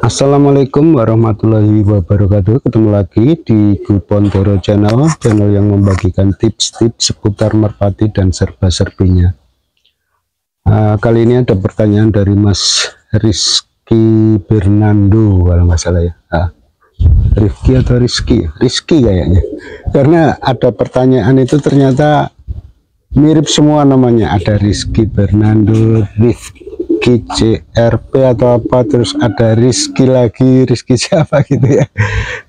Assalamualaikum warahmatullahi wabarakatuh. Ketemu lagi di Gulpontoro channel yang membagikan tips-tips seputar merpati dan serba-serbinya. Kali ini ada pertanyaan dari Mas Rizky Bernando kalau nggak salah ya. Rifki atau Rizky kayaknya, karena ada pertanyaan itu ternyata mirip semua namanya, ada Rizky Bernando, Rizky CRP atau apa, terus ada Rizky lagi, Rizky siapa gitu ya.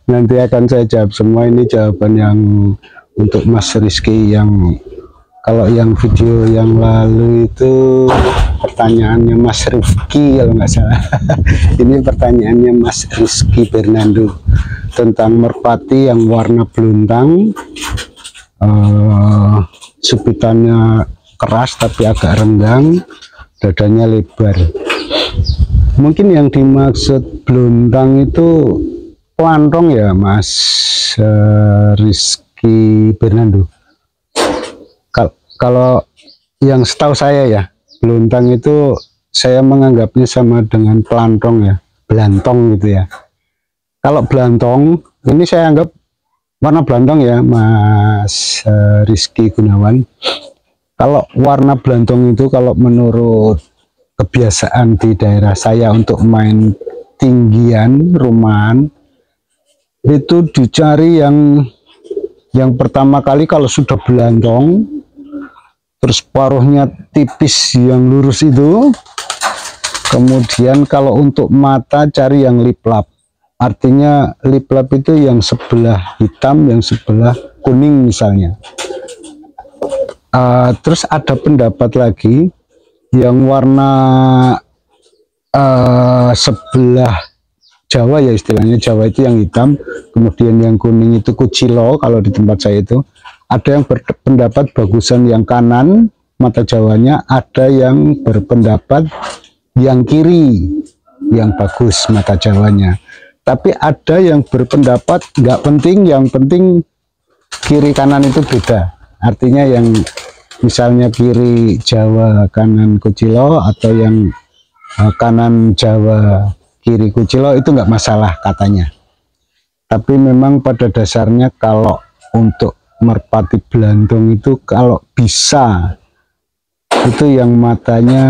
Nanti akan saya jawab semua. Ini jawaban yang untuk Mas Rizky, yang kalau yang video yang lalu itu pertanyaannya Mas Rifki kalau nggak salah. Ini pertanyaannya Mas Rizky Bernando tentang merpati yang warna beluntang, subitannya keras tapi agak renggang, dadanya lebar. Mungkin yang dimaksud beluntang itu pelantong ya Mas Rizky Bernando. Kalau yang setahu saya ya, beluntang itu saya menganggapnya sama dengan pelantong ya, belantong gitu ya. Kalau belantong ini saya anggap warna belantong ya Mas Rizky Gunawan. Kalau warna belantong itu, kalau menurut kebiasaan di daerah saya untuk main tinggian rumahan, itu dicari yang pertama kali kalau sudah belantong, terus paruhnya tipis yang lurus itu. Kemudian kalau untuk mata cari yang liplap, artinya liplap itu yang sebelah hitam, yang sebelah kuning misalnya. Terus ada pendapat lagi yang warna sebelah Jawa ya, istilahnya Jawa itu yang hitam, kemudian yang kuning itu kucilo kalau di tempat saya itu. Ada yang berpendapat bagusan yang kanan mata Jawanya, ada yang berpendapat yang kiri yang bagus mata Jawanya. Tapi ada yang berpendapat nggak penting, yang penting kiri kanan itu beda. Artinya yang misalnya kiri Jawa kanan kucilo, atau yang kanan Jawa kiri kucilo, itu nggak masalah katanya. Tapi memang pada dasarnya kalau untuk merpati belantong itu kalau bisa itu yang matanya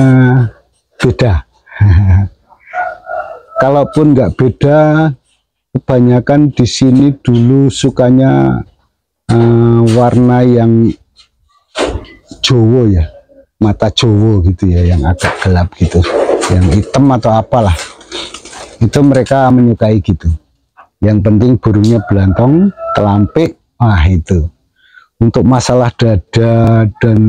beda. Kalaupun nggak beda, kebanyakan di sini dulu sukanya warna yang Jowo ya, mata Jowo gitu ya, yang agak gelap gitu, yang hitam atau apalah, itu mereka menyukai gitu. Yang penting burungnya belantong, telampik, itu. Untuk masalah dada dan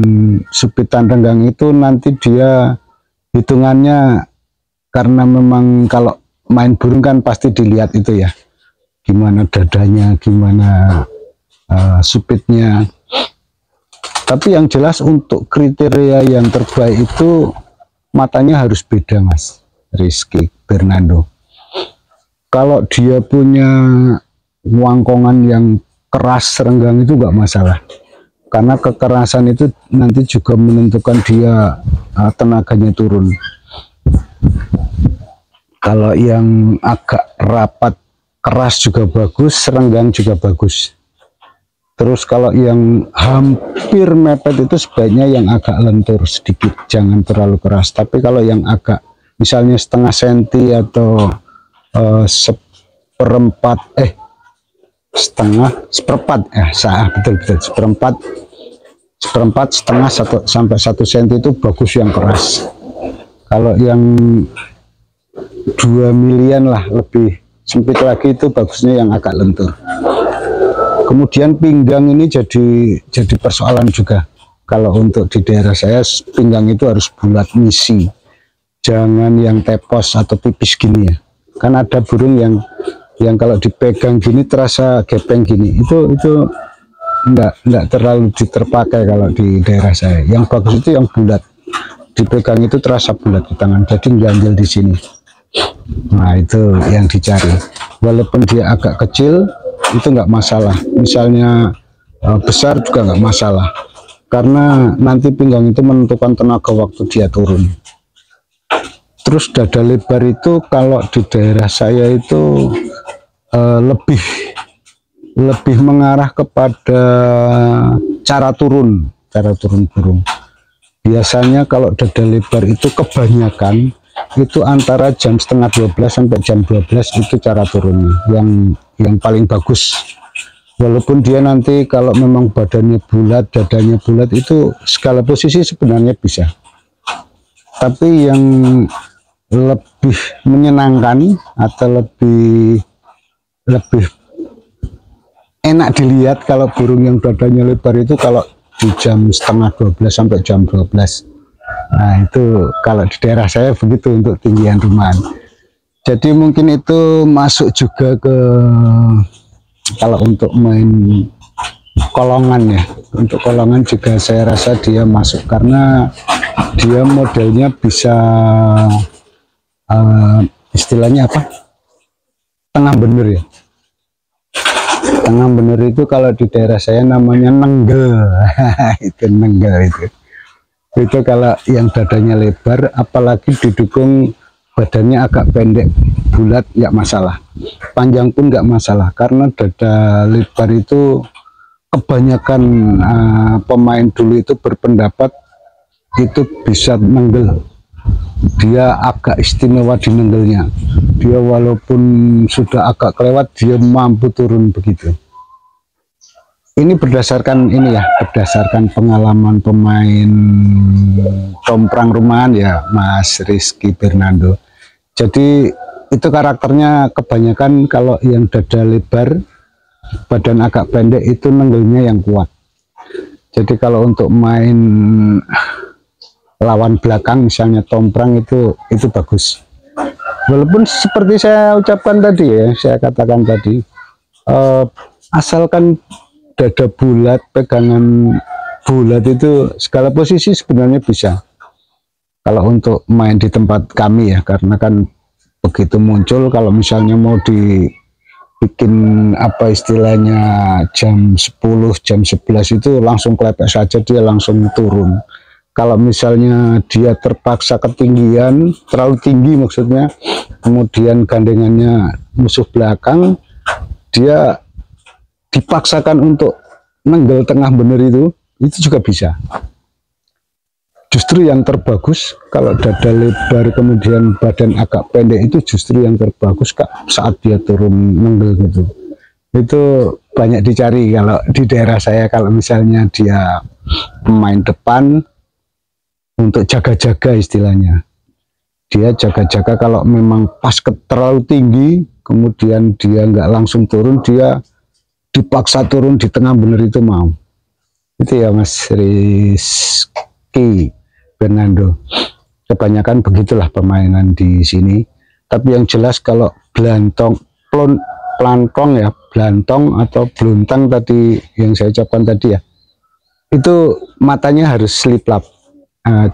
supitan renggang itu nanti dia hitungannya, karena memang kalau main burung kan pasti dilihat itu ya, gimana dadanya, gimana supitnya. Tapi yang jelas untuk kriteria yang terbaik itu matanya harus beda Mas Rizky Bernando. Kalau dia punya wangkongan yang keras renggang itu nggak masalah, karena kekerasan itu nanti juga menentukan dia tenaganya turun. Kalau yang agak rapat keras juga bagus, renggang juga bagus. Terus kalau yang hampir mepet itu sebaiknya yang agak lentur sedikit, jangan terlalu keras. Tapi kalau yang agak misalnya setengah senti atau seperempat setengah sampai 1 senti itu bagus yang keras. Kalau yang 2 milian lah, lebih sempit lagi, itu bagusnya yang agak lentur. Kemudian pinggang ini jadi persoalan juga. Kalau untuk di daerah saya, pinggang itu harus bulat misi, jangan yang tepos atau tipis gini ya. Kan ada burung yang kalau dipegang gini terasa gepeng gini, itu enggak terlalu terpakai kalau di daerah saya. Yang bagus itu yang bulat, dipegang itu terasa bulat di tangan, jadi ganjel di sini. Nah itu yang dicari. Walaupun dia agak kecil itu enggak masalah, misalnya besar juga enggak masalah, karena nanti pinggang itu menentukan tenaga waktu dia turun. Terus dada lebar itu kalau di daerah saya itu lebih mengarah kepada cara turun burung. Biasanya kalau dada lebar itu kebanyakan itu antara jam setengah 12 sampai jam 12 itu cara turunnya yang paling bagus. Walaupun dia nanti kalau memang badannya bulat, dadanya bulat, itu segala posisi sebenarnya bisa. Tapi yang lebih menyenangkan atau lebih enak dilihat kalau burung yang dadanya lebar itu kalau di jam setengah 12 sampai jam 12. Nah itu kalau di daerah saya begitu untuk tinggian rumahan. Jadi mungkin itu masuk juga ke, kalau untuk main kolongan ya, untuk kolongan juga saya rasa dia masuk karena dia modelnya bisa istilahnya apa, tengah bener ya. Tengah bener itu kalau di daerah saya namanya nenggel. Itu nenggel itu kalau yang dadanya lebar apalagi didukung badannya agak pendek bulat nggak masalah, panjang pun nggak masalah, karena dada lebar itu kebanyakan pemain dulu itu berpendapat itu bisa nenggel. Dia agak istimewa di nenggelnya, dia walaupun sudah agak kelewat dia mampu turun begitu. Ini berdasarkan ini ya, berdasarkan pengalaman pemain tomprang rumahan ya, Mas Rizky Bernando. Jadi itu karakternya kebanyakan kalau yang dada lebar, badan agak pendek itu nenggelnya yang kuat. Jadi kalau untuk main lawan belakang misalnya tomprang itu bagus. Walaupun seperti saya ucapkan tadi ya, saya katakan tadi, asalkan dada bulat, pegangan bulat itu segala posisi sebenarnya bisa. Kalau untuk main di tempat kami ya, karena kan begitu muncul kalau misalnya mau dibikin apa istilahnya jam 10, jam 11 itu langsung klepek saja, dia langsung turun. Kalau misalnya dia terpaksa ketinggian, terlalu tinggi maksudnya, kemudian gandengannya musuh belakang, dia dipaksakan untuk nenggel tengah bener itu juga bisa. Justru yang terbagus kalau dada lebar kemudian badan agak pendek itu justru yang terbagus Kak, saat dia turun nenggel gitu. Itu banyak dicari kalau di daerah saya, kalau misalnya dia pemain depan untuk jaga-jaga istilahnya. Dia jaga-jaga kalau memang pas terlalu tinggi kemudian dia nggak langsung turun, dia dipaksa turun di tengah bener itu mau. Itu ya Mas Rizky Bernando. Kebanyakan begitulah permainan di sini. Tapi yang jelas kalau belantong, plantong ya, belantong atau beluntang tadi yang saya ucapkan tadi ya, itu matanya harus sliplap,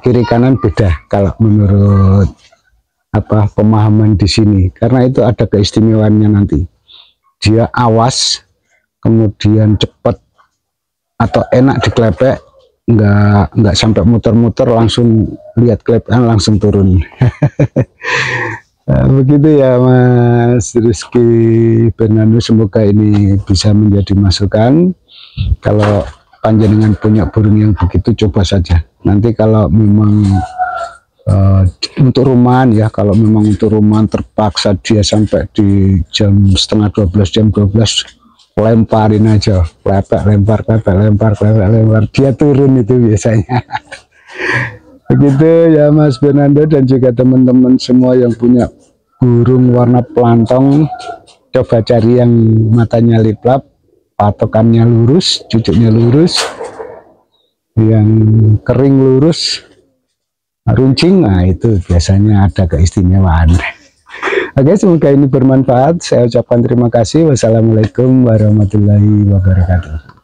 kiri kanan beda kalau menurut apa pemahaman di sini, karena itu ada keistimewaannya nanti. Dia awas, kemudian cepat atau enak diklepek, nggak sampai muter-muter, langsung lihat klepekan langsung turun. Nah, begitu ya Mas Rizky Bernando, semoga ini bisa menjadi masukan. Kalau panjenengan punya burung yang begitu, coba saja. Nanti kalau memang untuk rumahan ya, kalau memang untuk rumahan terpaksa dia sampai di jam setengah 12, jam 12, lemparin aja, lempar, dia turun itu biasanya. Begitu ya Mas Bernando dan juga teman-teman semua yang punya burung warna pelantong, coba cari yang matanya liplap, patokannya lurus, cucuknya lurus, yang kering lurus, runcing, nah itu biasanya ada keistimewaan. Oke, semoga ini bermanfaat. Saya ucapkan terima kasih. Wassalamualaikum warahmatullahi wabarakatuh.